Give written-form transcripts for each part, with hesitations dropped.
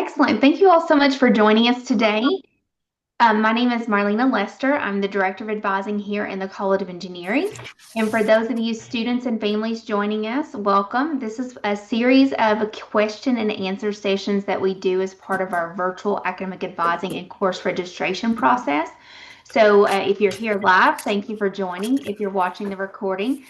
Excellent. Thank you all so much for joining us today. My name is Marlena Lester. I'm the Director of Advising here in the College of Engineering. And for those of you students and families joining us, welcome. This is a series of question and answer sessions that we do as part of our virtual academic advising and course registration process. So if you're here live, thank you for joining. If you're watching the recording,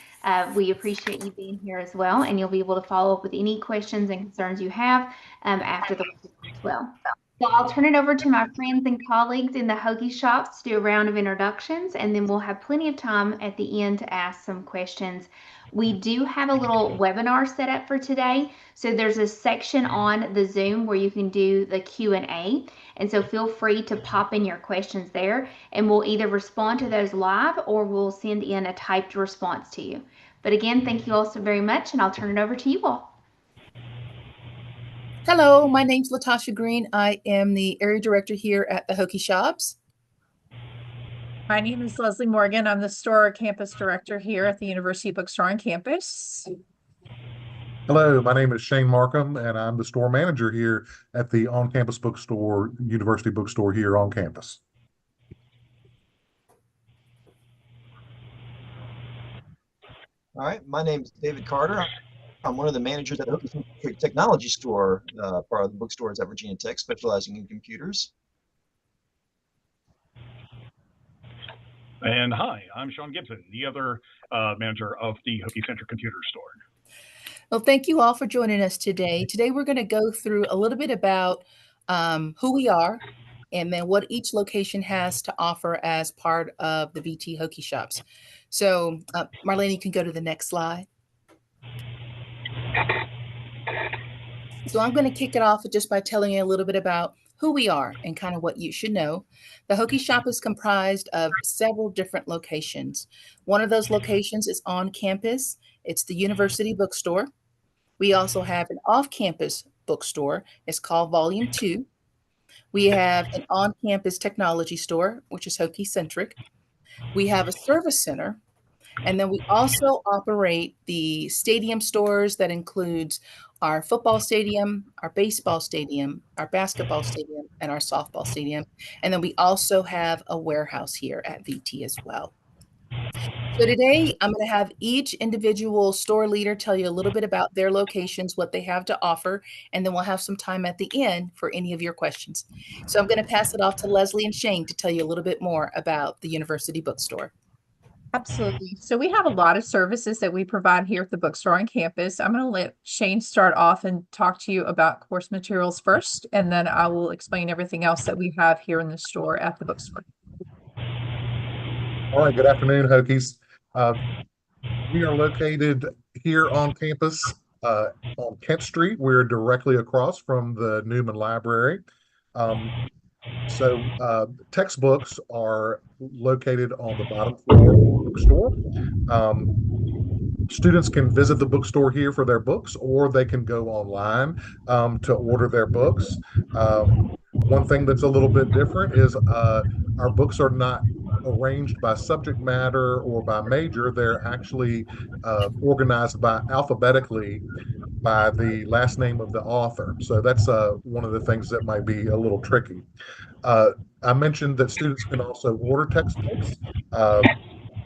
we appreciate you being here as well, and you'll be able to follow up with any questions and concerns you have after the webinar as well. So I'll turn it over to my friends and colleagues in the Hokie shops to do a round of introductions, and then we'll have plenty of time at the end to ask some questions. We do have a little webinar set up for today. So there's a section on the Zoom where you can do the Q&A. And so feel free to pop in your questions there, and we'll either respond to those live or we'll send in a typed response to you. But again, thank you all so very much, and I'll turn it over to you all. Hello, my name's Latasha Green. I am the area director here at the Hokie Shops. My name is Leslie Morgan. I'm the store campus director here at the University Bookstore on campus. Hello, my name is Shane Markham, and I'm the store manager here at the on-campus bookstore, University Bookstore here on campus. All right, my name is David Carter. I'm one of the managers at Hokie Technology Store, part of the bookstores at Virginia Tech, specializing in computers. And hi, I'm Sean Gibson, the other manager of the Hokie Center Computer Store. Well, thank you all for joining us today. Today, we're going to go through a little bit about who we are and then what each location has to offer as part of the VT Hokie Shops. So, Marlene, you can go to the next slide. So I'm going to kick it off just by telling you a little bit about who we are and kind of what you should know. The Hokie Shop is comprised of several different locations. One of those locations is on campus. It's the University Bookstore. We also have an off-campus bookstore. It's called Volume 2. We have an on-campus technology store, which is Hokie centric. We have a service center. And then we also operate the stadium stores that includes our football stadium, our baseball stadium, our basketball stadium, and our softball stadium. And then we also have a warehouse here at VT as well. So today I'm going to have each individual store leader tell you a little bit about their locations, what they have to offer, and then we'll have some time at the end for any of your questions. So I'm going to pass it off to Leslie and Shane to tell you a little bit more about the University Bookstore. Absolutely. So we have a lot of services that we provide here at the bookstore on campus. I'm going to let Shane start off and talk to you about course materials first, and then I will explain everything else that we have here in the store at the bookstore. All right, good afternoon, Hokies. We are located here on campus on Kent Street. We're directly across from the Newman Library. So textbooks are located on the bottom floor of the bookstore. Students can visit the bookstore here for their books, or they can go online to order their books. One thing that's a little bit different is our books are not arranged by subject matter or by major. They're actually organized by alphabetically by the last name of the author. So that's one of the things that might be a little tricky. I mentioned that students can also order textbooks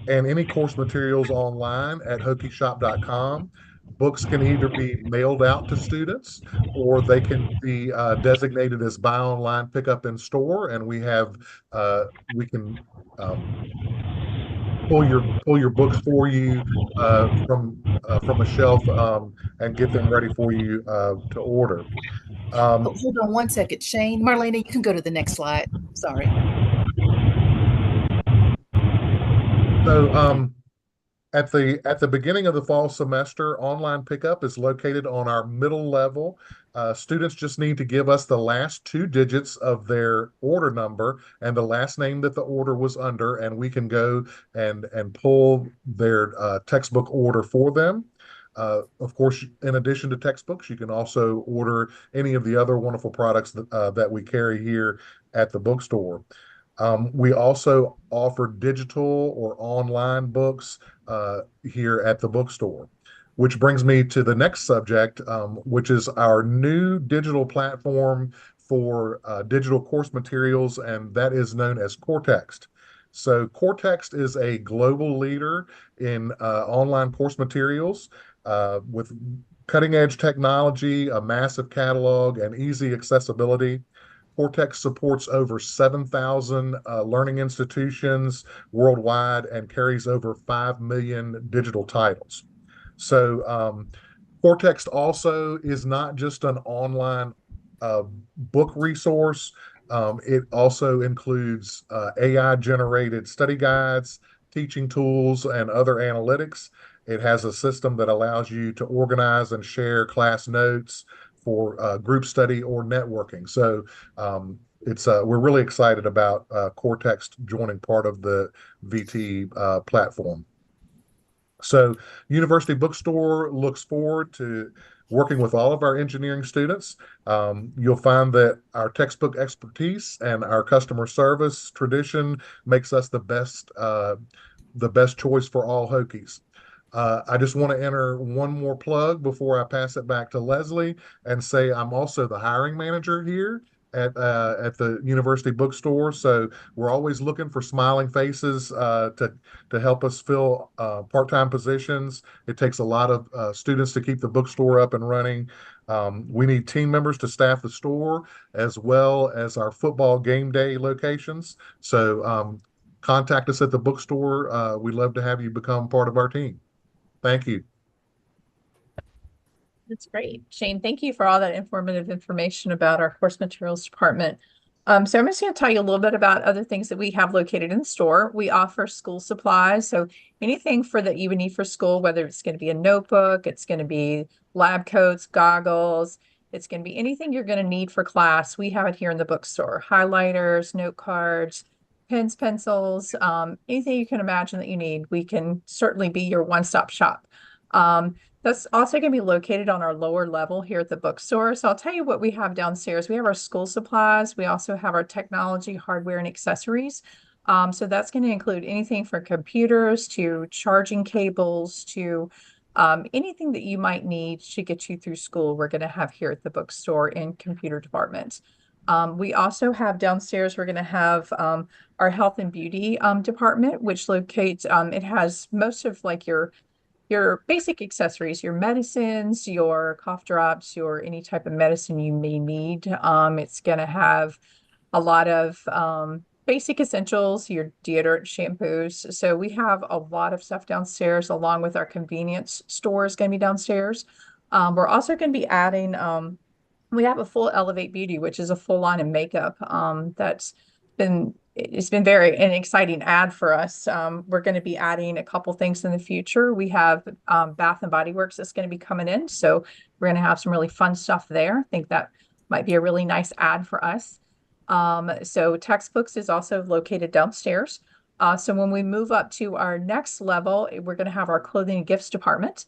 and any course materials online at hokieshop.com. Books can either be mailed out to students, or they can be designated as buy online, pick up in store, and we can pull your books for you from a shelf and get them ready for you to order. Hold on one second, Shane. Marlena, you can go to the next slide. Sorry. So at the beginning of the fall semester, online pickup is located on our middle level. Students just need to give us the last 2 digits of their order number and the last name that the order was under, and we can go and pull their textbook order for them. Of course, in addition to textbooks, you can also order any of the other wonderful products that we carry here at the bookstore. We also offer digital or online books here at the bookstore, which brings me to the next subject, which is our new digital platform for digital course materials, and that is known as Cortext. So Cortext is a global leader in online course materials with cutting edge technology, a massive catalog, and easy accessibility. Cortex supports over 7,000 learning institutions worldwide and carries over 5 million digital titles. So Cortext also is not just an online uh, book resource. It also includes AI generated study guides, teaching tools, and other analytics. It has a system that allows you to organize and share class notes for group study or networking. So it's we're really excited about Cortex joining part of the VT platform. So University Bookstore looks forward to working with all of our engineering students. You'll find that our textbook expertise and our customer service tradition makes us the best choice for all Hokies. I just want to enter one more plug before I pass it back to Leslie and say I'm also the hiring manager here at the University Bookstore. So we're always looking for smiling faces to help us fill part-time positions. It takes a lot of students to keep the bookstore up and running. We need team members to staff the store as well as our football game day locations. So contact us at the bookstore. We'd love to have you become part of our team. Thank you. That's great. Shane, thank you for all that informative information about our course materials department. So I'm just going to tell you a little bit about other things that we have located in the store. We offer school supplies. So anything that you would need for school, whether it's going to be a notebook, it's going to be lab coats, goggles, it's going to be anything you're going to need for class. We have it here in the bookstore. Highlighters, note cards, pens, pencils, anything you can imagine that you need. We can certainly be your one-stop shop. That's also going to be located on our lower level here at the bookstore. So I'll tell you what we have downstairs. We have our school supplies. We also have our technology, hardware, and accessories. So that's going to include anything from computers to charging cables to anything that you might need to get you through school. We're going to have here at the bookstore in computer department. We also have downstairs, we're going to have our health and beauty department, which locates, it has most of like your basic accessories, your medicines, your cough drops, your any type of medicine you may need. It's going to have a lot of basic essentials, your deodorant, shampoos. So we have a lot of stuff downstairs, along with our convenience store is going to be downstairs. We're also going to be adding, we have a full Elevate Beauty, which is a full line of makeup it's been an exciting ad for us. We're going to be adding a couple things in the future. We have Bath and Body Works that's going to be coming in. So we're going to have some really fun stuff there. I think that might be a really nice ad for us. So textbooks is also located downstairs. So when we move up to our next level, we're going to have our clothing and gifts department.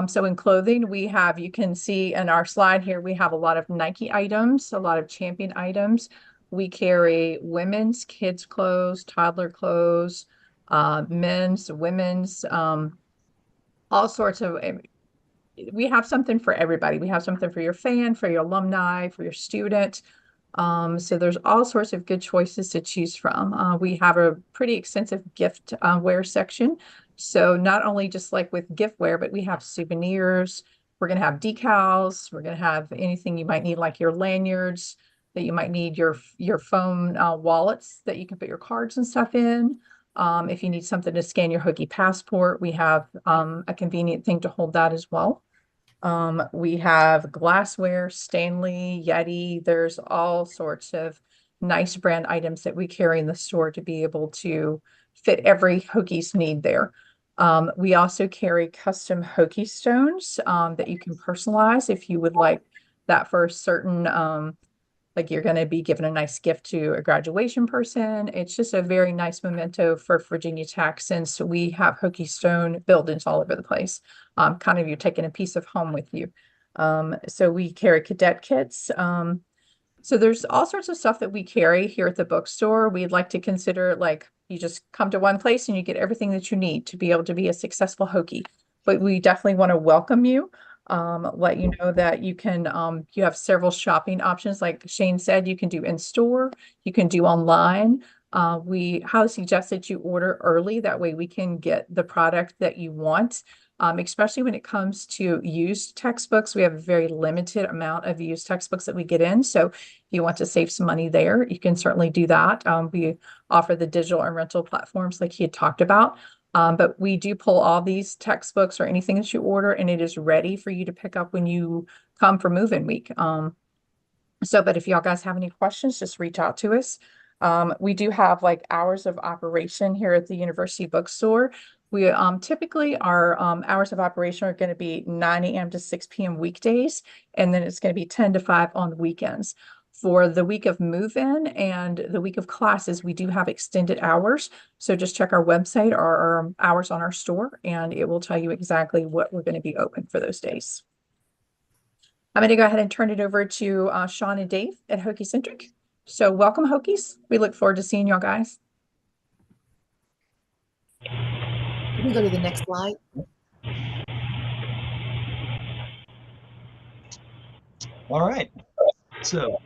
So in clothing, we have, you can see in our slide here, we have a lot of Nike items, a lot of Champion items. We carry women's, kids' clothes, toddler clothes, men's, women's, all sorts of, we have something for everybody. We have something for your fan, for your alumni, for your student. So there's all sorts of good choices to choose from. We have a pretty extensive gift wear section. So not only just like with giftware, but we have souvenirs. We're going to have decals. We're going to have anything you might need, like your lanyards, that you might need your phone wallets that you can put your cards and stuff in. If you need something to scan your Hokie passport, we have a convenient thing to hold that as well. We have glassware, Stanley, Yeti. There's all sorts of nice brand items that we carry in the store to be able to fit every Hokie's need there. We also carry custom Hokie stones that you can personalize if you would like that for a certain like you're going to be given a nice gift to a graduation person. It's just a very nice memento for Virginia Tech, since we have Hokie Stone buildings all over the place. Kind of you're taking a piece of home with you. So we carry cadet kits. So there's all sorts of stuff that we carry here at the bookstore. We'd like to consider like you just come to one place and you get everything that you need to be able to be a successful Hokie. But we definitely want to welcome you. let you know that you can, you have several shopping options. Like Shane said, you can do in store, you can do online. We highly suggest that you order early. That way we can get the product that you want. Especially when it comes to used textbooks. We have a very limited amount of used textbooks that we get in. So if you want to save some money there, you can certainly do that. We offer the digital and rental platforms like he had talked about. But we do pull all these textbooks or anything that you order, and it is ready for you to pick up when you come for move-in week. But if y'all guys have any questions, just reach out to us. We do have like hours of operation here at the University Bookstore. We typically our hours of operation are going to be 9 a.m. to 6 p.m. weekdays, and then it's going to be 10 to 5 on the weekends. For the week of move-in and the week of classes, we do have extended hours. So just check our website or our hours on our store, and it will tell you exactly what we're going to be open for those days. I'm going to go ahead and turn it over to Sean and Dave at Hokie Centric. So welcome, Hokies. We look forward to seeing y'all guys. Can we go to the next slide? All right. So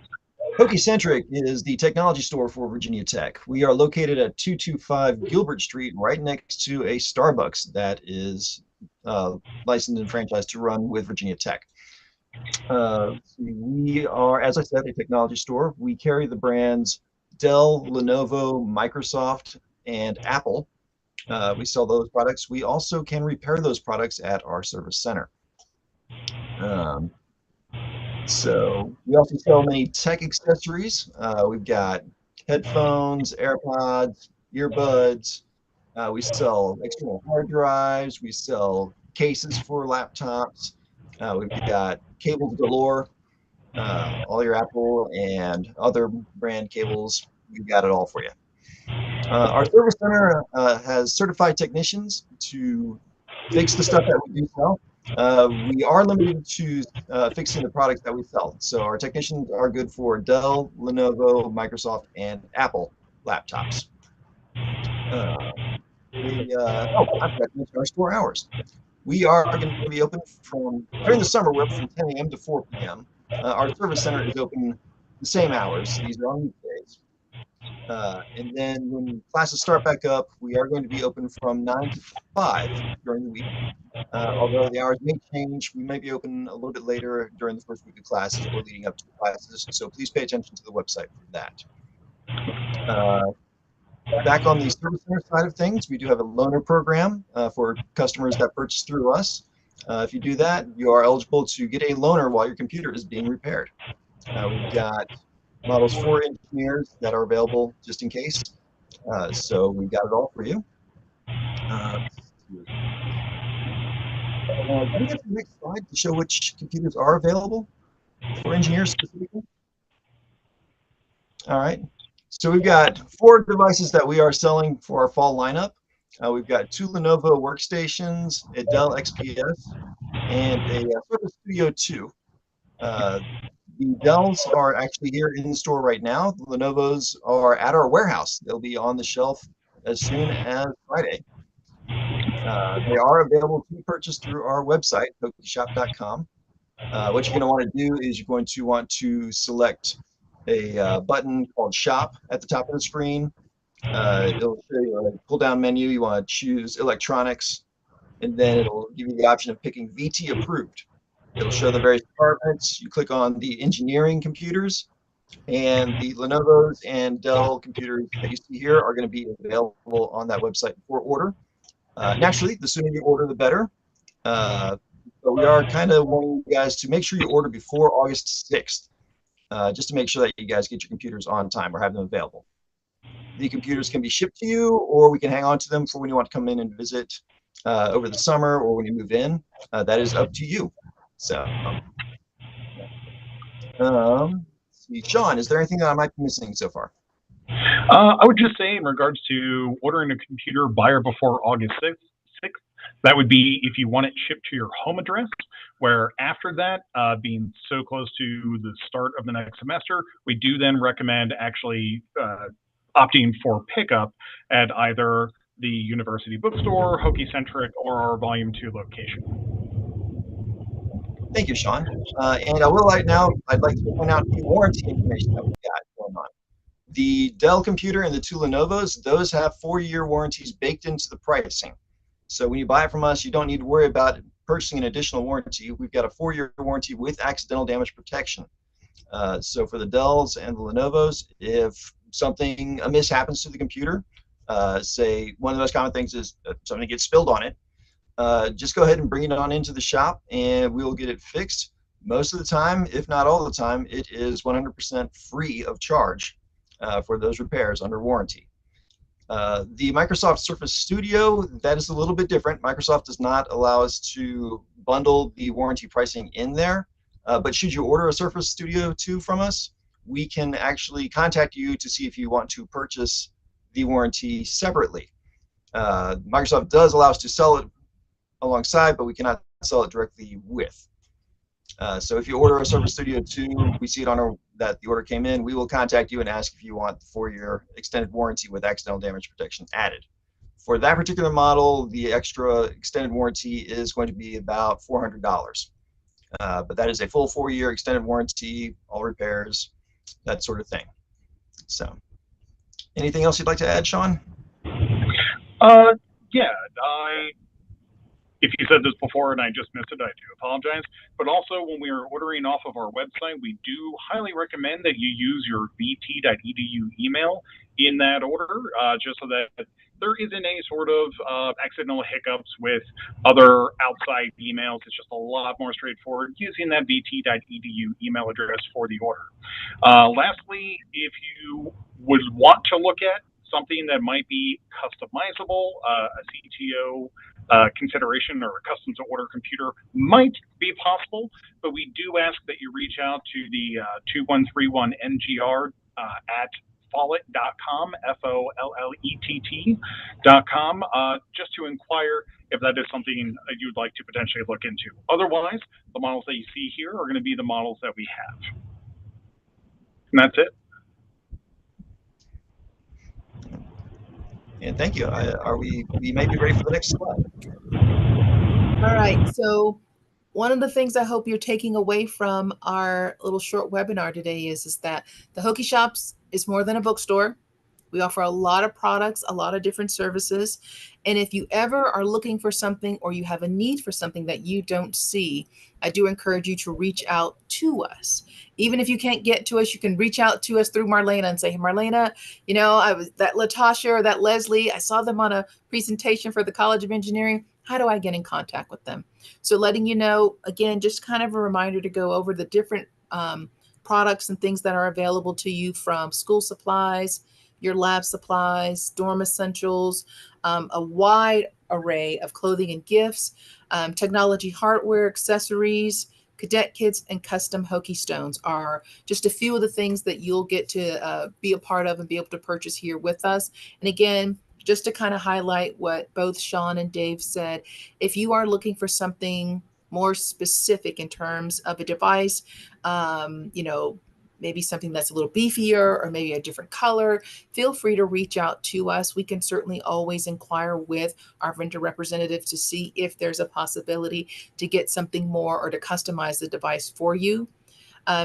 Hokie Centric is the technology store for Virginia Tech. We are located at 225 Gilbert Street, right next to a Starbucks that is licensed and franchised to run with Virginia Tech. We are, as I said, a technology store. We carry the brands Dell, Lenovo, Microsoft, and Apple. We sell those products. We also can repair those products at our service center. So we also sell many tech accessories. We've got headphones, AirPods, earbuds. We sell external hard drives. We sell cases for laptops. We've got cables galore, all your Apple and other brand cables. We've got it all for you. Our service center has certified technicians to fix the stuff that we do sell. We are limited to fixing the products that we sell. So our technicians are good for Dell, Lenovo, Microsoft, and Apple laptops. I forgot to mention our store hours. We are going to be open during the summer, we're open from 10 a.m. to 4 p.m. Our service center is open the same hours. These are on weekdays. And then when classes start back up, we are going to be open from 9 to 5 during the week. Although the hours may change, we might be open a little bit later during the first week of classes or leading up to classes. So please pay attention to the website for that. Back on the service center side of things, we do have a loaner program for customers that purchase through us. If you do that, you are eligible to get a loaner while your computer is being repaired. We've got models for engineers that are available just in case. So we've got it all for you. Can we get to the next slide to show which computers are available for engineers specifically? All right. So we've got 4 devices that we are selling for our fall lineup. We've got 2 Lenovo workstations, a Dell XPS, and a Surface Studio 2. The Dells are actually here in the store right now. The Lenovos are at our warehouse. They'll be on the shelf as soon as Friday. They are available to purchase through our website, hokieshop.com. What you're going to want to do is you're going to want to select a button called Shop at the top of the screen. It'll show you a pull-down menu. You want to choose Electronics, and then it'll give you the option of picking VT Approved. It'll show the various departments. You click on the engineering computers, and the Lenovo's and Dell computers that you see here are going to be available on that website for order. Naturally, the sooner you order, the better. But we are kind of wanting you guys to make sure you order before August 6th, just to make sure that you guys get your computers on time or have them available. The computers can be shipped to you, or we can hang on to them for when you want to come in and visit over the summer or when you move in. That is up to you. So, see, Sean, is there anything that I might be missing so far? I would just say in regards to ordering a computer by or before August 6th, that would be if you want it shipped to your home address, where after that, being so close to the start of the next semester, we do then recommend actually opting for pickup at either the University Bookstore, Hokie Centric, or our Volume 2 location. Thank you, Sean. And I will right now, I'd like to point out the warranty information that we've got going on. The Dell computer and the two Lenovo's, those have 4-year warranties baked into the pricing. So when you buy it from us, you don't need to worry about purchasing an additional warranty. We've got a 4-year warranty with accidental damage protection. So for the Dells and the Lenovo's, if something amiss happens to the computer, say one of the most common things is something gets spilled on it, just go ahead and bring it on into the shop and we'll get it fixed. Most of the time, if not all the time, it is 100% free of charge for those repairs under warranty. The Microsoft Surface Studio, that is a little bit different. Microsoft does not allow us to bundle the warranty pricing in there. But should you order a Surface Studio 2 from us, we can actually contact you to see if you want to purchase the warranty separately. Microsoft does allow us to sell it alongside, but we cannot sell it directly with. So if you order a Surface Studio 2, we see it on that the order came in, we will contact you and ask if you want the 4-year extended warranty with accidental damage protection added. For that particular model, the extra extended warranty is going to be about $400. But that is a full 4-year extended warranty, all repairs, that sort of thing. So, anything else you'd like to add, Sean? Yeah, if you said this before and I just missed it, I do apologize. But also, when we are ordering off of our website, we do highly recommend that you use your vt.edu email in that order, just so that there isn't any sort of accidental hiccups with other outside emails. It's just a lot more straightforward using that vt.edu email address for the order. Lastly, if you would want to look at something that might be customizable, a CTO consideration or a custom to order computer might be possible, but we do ask that you reach out to the 2131NGR at follett.com, FOLLETT.com, just to inquire if that is something you'd like to potentially look into. Otherwise, the models that you see here are going to be the models that we have. And that's it. And thank you. We may be ready for the next slide. All right. So one of the things I hope you're taking away from our little short webinar today is that the Hokie Shops is more than a bookstore. We offer a lot of products, a lot of different services. And if you ever are looking for something or you have a need for something that you don't see, I do encourage you to reach out to us. Even if you can't get to us, you can reach out to us through Marlena and say, hey, Marlena, you know, I was that Latasha or that Leslie, I saw them on a presentation for the College of Engineering. How do I get in contact with them? So letting you know, again, just kind of a reminder to go over the different products and things that are available to you, from school supplies, your lab supplies, dorm essentials, a wide array of clothing and gifts, technology hardware, accessories, cadet kits, and custom Hokie stones are just a few of the things that you'll get to be a part of and be able to purchase here with us. And again, just to kind of highlight what both Sean and Dave said, if you are looking for something more specific in terms of a device, you know, maybe something that's a little beefier or maybe a different color, feel free to reach out to us. We can certainly always inquire with our vendor representatives to see if there's a possibility to get something more or to customize the device for you.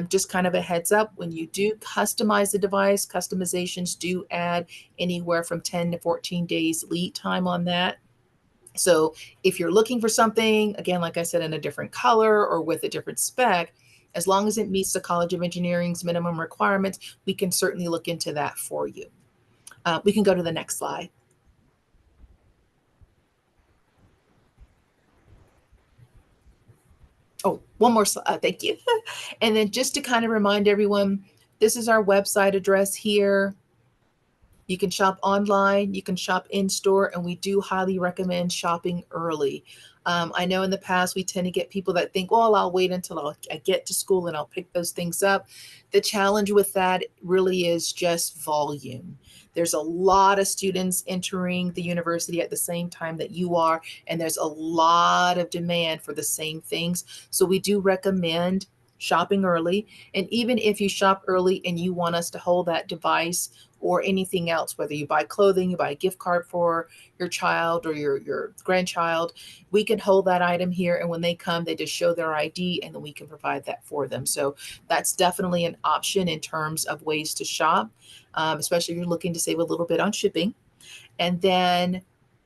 Just kind of a heads up, when you do customize the device, customizations do add anywhere from 10 to 14 days lead time on that. So if you're looking for something, again, like I said, in a different color or with a different spec, as long as it meets the College of Engineering's minimum requirements, we can certainly look into that for you. We can go to the next slide. Oh, one more slide. Thank you. And then just to kind of remind everyone, this is our website address here. You can shop online, you can shop in store, and we do highly recommend shopping early. I know in the past we tend to get people that think, well, I'll wait until I get to school and I'll pick those things up. The challenge with that really is just volume. There's a lot of students entering the university at the same time that you are, and there's a lot of demand for the same things. So we do recommend shopping early. And even if you shop early and you want us to hold that device or anything else, whether you buy clothing, you buy a gift card for your child or your grandchild, we can hold that item here. And when they come, they just show their ID and then we can provide that for them. So that's definitely an option in terms of ways to shop, especially if you're looking to save a little bit on shipping. And then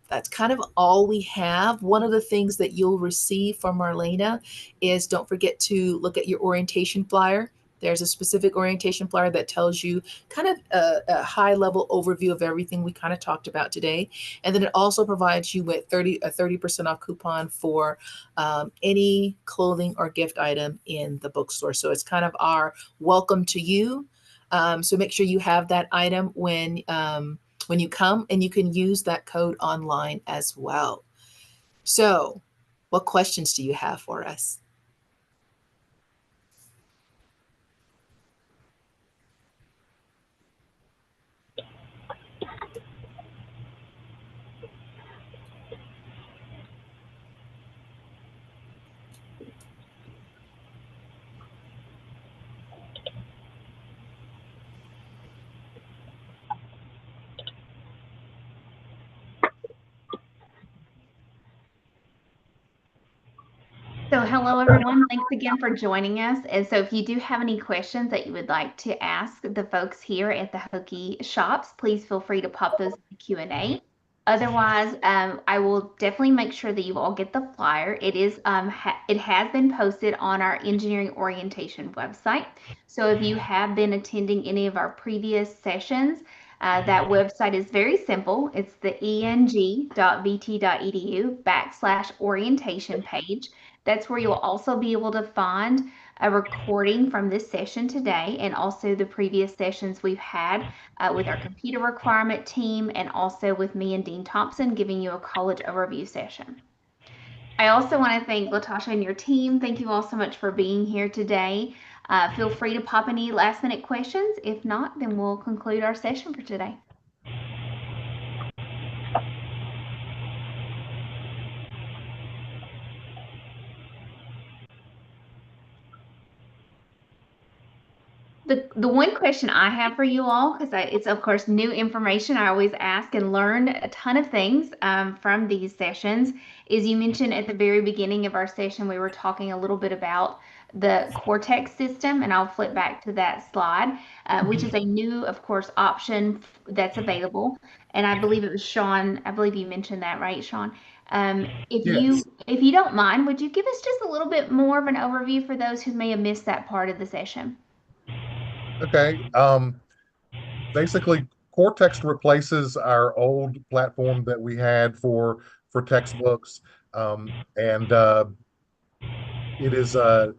that's kind of all we have. One of the things that you'll receive from Marlena is don't forget to look at your orientation flyer. There's a specific orientation flyer that tells you kind of a high level overview of everything we kind of talked about today. And then it also provides you with a 30% off coupon for any clothing or gift item in the bookstore. So it's kind of our welcome to you. So make sure you have that item when you come, and you can use that code online as well. So, what questions do you have for us? So hello, everyone. Thanks again for joining us. And so if you do have any questions that you would like to ask the folks here at the Hokie shops, please feel free to pop those in the Q&A. Otherwise, I will definitely make sure that you all get the flyer. It has been posted on our engineering orientation website. So if you have been attending any of our previous sessions, that website is very simple. It's the eng.vt.edu/orientation page. That's where you'll also be able to find a recording from this session today and also the previous sessions we've had with our computer requirement team and also with me and Dean Thompson giving you a college overview session. I also want to thank Latasha and your team. Thank you all so much for being here today. Feel free to pop any last minute questions. If not, then we'll conclude our session for today. The one question I have for you all, because it's of course new information, I always ask and learn a ton of things from these sessions, is you mentioned at the very beginning of our session, we were talking a little bit about the Cortex system, and I'll flip back to that slide, which is a new, of course, option that's available. And I believe it was Sean, I believe you mentioned that, right, Sean? Yes. If you don't mind, would you give us just a little bit more of an overview for those who may have missed that part of the session? Okay. Basically, Cortex replaces our old platform that we had for textbooks, and it is a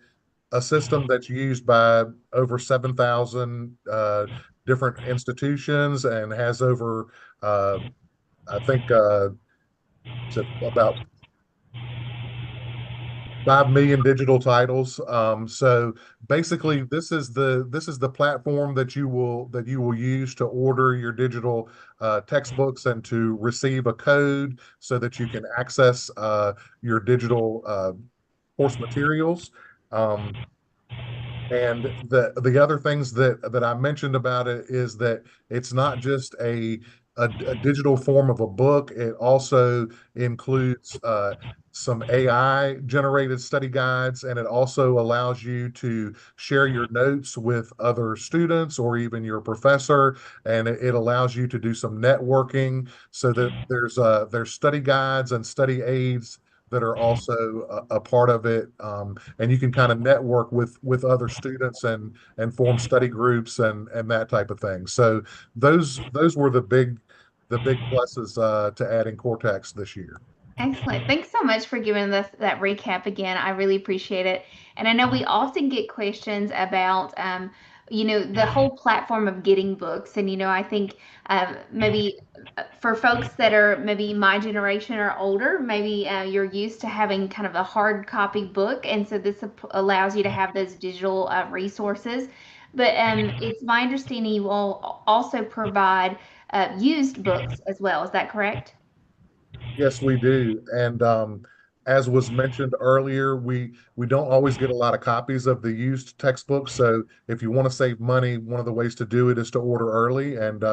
system that's used by over 7,000 different institutions and has over, I think, about 5 million digital titles. So basically, this is the platform that you will use to order your digital textbooks and to receive a code so that you can access your digital course materials. Um, and the other things that I mentioned about it is that it's not just a digital form of a book. It also includes some AI generated study guides, and it also allows you to share your notes with other students or even your professor. And it allows you to do some networking so that there's study guides and study aids that are also a part of it, and you can kind of network with other students and form study groups and that type of thing. So those were the big pluses to adding Cortex this year. Excellent. Thanks so much for giving us that recap again. I really appreciate it. And I know we often get questions about, the whole platform of getting books. And, I think maybe for folks that are maybe my generation or older, maybe you're used to having kind of a hard copy book. And so this allows you to have those digital resources. But it's my understanding you all also provide used books as well. Is that correct? Yes, we do. And as was mentioned earlier, we don't always get a lot of copies of the used textbooks. So if you want to save money, one of the ways to do it is to order early, and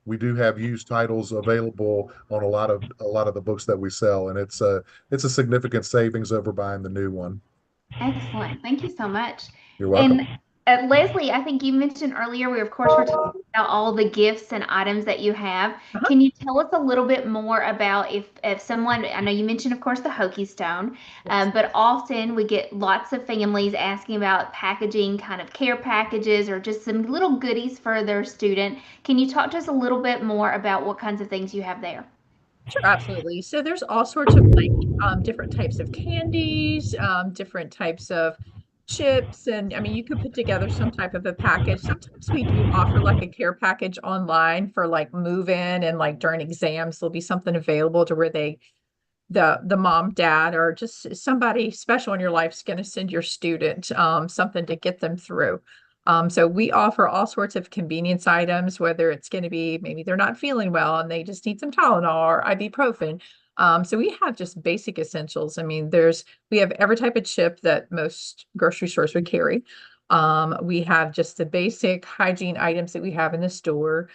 we do have used titles available on a lot of the books that we sell, and it's a significant savings over buying the new one. Excellent. Thank you so much. You're And welcome. Leslie, I think you mentioned earlier, we of course were talking about all the gifts and items that you have. Uh-huh. Can you tell us a little bit more about if someone, I know you mentioned, of course, the Hokie Stone, Yes. but often we get lots of families asking about packaging, kind of care packages or just some little goodies for their student. Can you talk to us a little bit more about what kinds of things you have there? Sure, absolutely. So there's all sorts of like different types of candies, different types of chips, and I mean you could put together some type of a package. Sometimes we do offer like a care package online for like move in and like during exams, there'll be something available to where the mom, dad, or just somebody special in your life is going to send your student something to get them through. So we offer all sorts of convenience items, whether it's going to be maybe they're not feeling well and they just need some Tylenol or ibuprofen. So we have just basic essentials. I mean, we have every type of chip that most grocery stores would carry. We have just the basic hygiene items that we have in the store.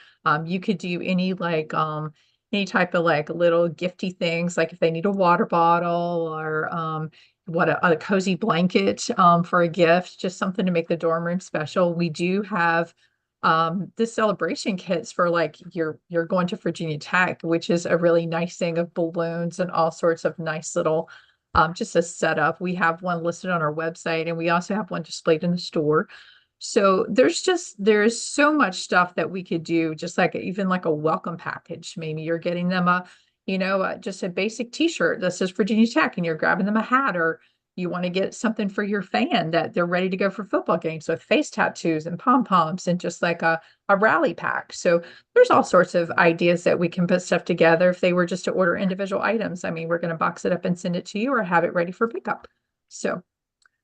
You could do any type of like little gifty things, like if they need a water bottle or what a cozy blanket for a gift, just something to make the dorm room special. We do have the celebration kits for like you're going to Virginia Tech, which is a really nice thing of balloons and all sorts of nice little just a setup. We have one listed on our website and we also have one displayed in the store. So there's so much stuff that we could do, just like even like a welcome package. Maybe you're getting them just a basic t-shirt that says Virginia Tech and you're grabbing them a hat, or you want to get something for your fan that they're ready to go for football games with face tattoos and pom-poms and just like a rally pack. So there's all sorts of ideas that we can put stuff together. If they were just to order individual items, I mean, we're going to box it up and send it to you or have it ready for pickup. So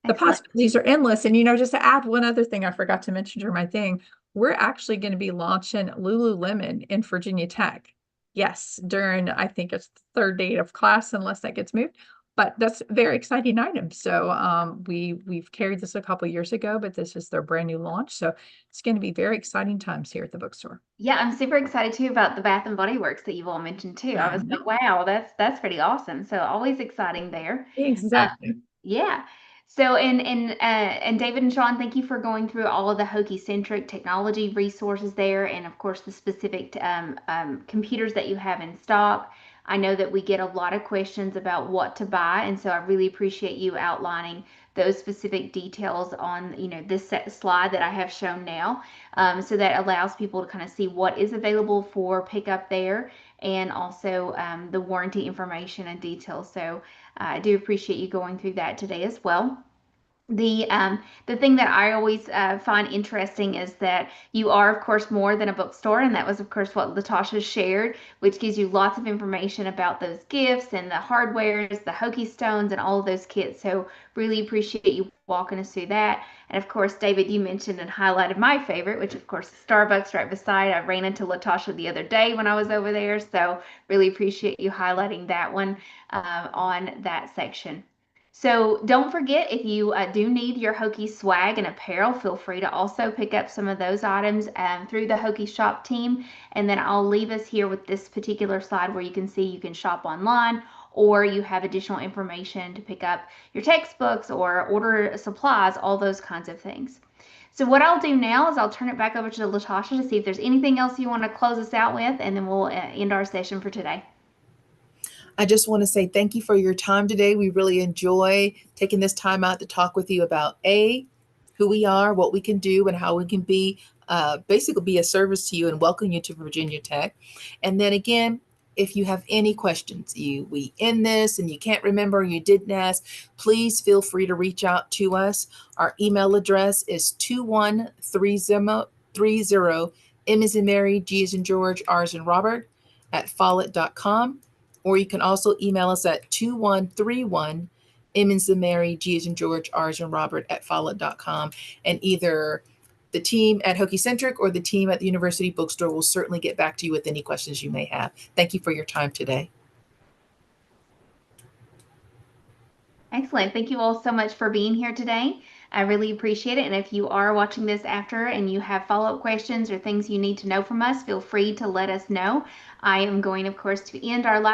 the Excellent. possibilities are endless. And, just to add one other thing I forgot to mention during my thing, we're actually going to be launching Lululemon in Virginia Tech. Yes, during, I think it's the third day of class, unless that gets moved. But that's a very exciting item. So we've carried this a couple years ago, but this is their brand new launch. So it's going to be very exciting times here at the bookstore. Yeah, I'm super excited too about the Bath and Body Works that you've all mentioned too. I was like, wow, that's pretty awesome. So always exciting there. Exactly. Yeah. So and David and Sean, thank you for going through all of the Hokie centric technology resources there, and of course the specific computers that you have in stock. I know that we get a lot of questions about what to buy, and so I really appreciate you outlining those specific details on this slide that I have shown now, so that allows people to kind of see what is available for pickup there, and also the warranty information and details. So I do appreciate you going through that today as well. The thing that I always find interesting is that you are, of course, more than a bookstore, and that was, of course, what Latasha shared, which gives you lots of information about those gifts and the hardwares, the Hokie stones, and all of those kits. So really appreciate you walking us through that. And of course, David, you mentioned and highlighted my favorite, which of course is Starbucks right beside. I ran into Latasha the other day when I was over there, so really appreciate you highlighting that one on that section. So don't forget, if you do need your Hokie swag and apparel, feel free to also pick up some of those items through the Hokie shop team. And then I'll leave us here with this particular slide where you can see you can shop online, or you have additional information to pick up your textbooks or order supplies, all those kinds of things. So what I'll do now is I'll turn it back over to Latasha to see if there's anything else you want to close us out with, and then we'll end our session for today. I just want to say thank you for your time today. We really enjoy taking this time out to talk with you about who we are, what we can do, and how we can basically be a service to you and welcome you to Virginia Tech. And then again, if you have any questions, we end this and you can't remember, you didn't ask, please feel free to reach out to us. Our email address is 2130 M as in Mary, G as in George, R as in Robert @follett.com. Or you can also email us at 2131 M as in Mary, G as in George, R as in Robert @follett.com. And either the team at Hokie Centric or the team at the University Bookstore will certainly get back to you with any questions you may have. Thank you for your time today. Excellent. Thank you all so much for being here today. I really appreciate it. And if you are watching this after and you have follow-up questions or things you need to know from us, feel free to let us know. I am going, of course, to end our live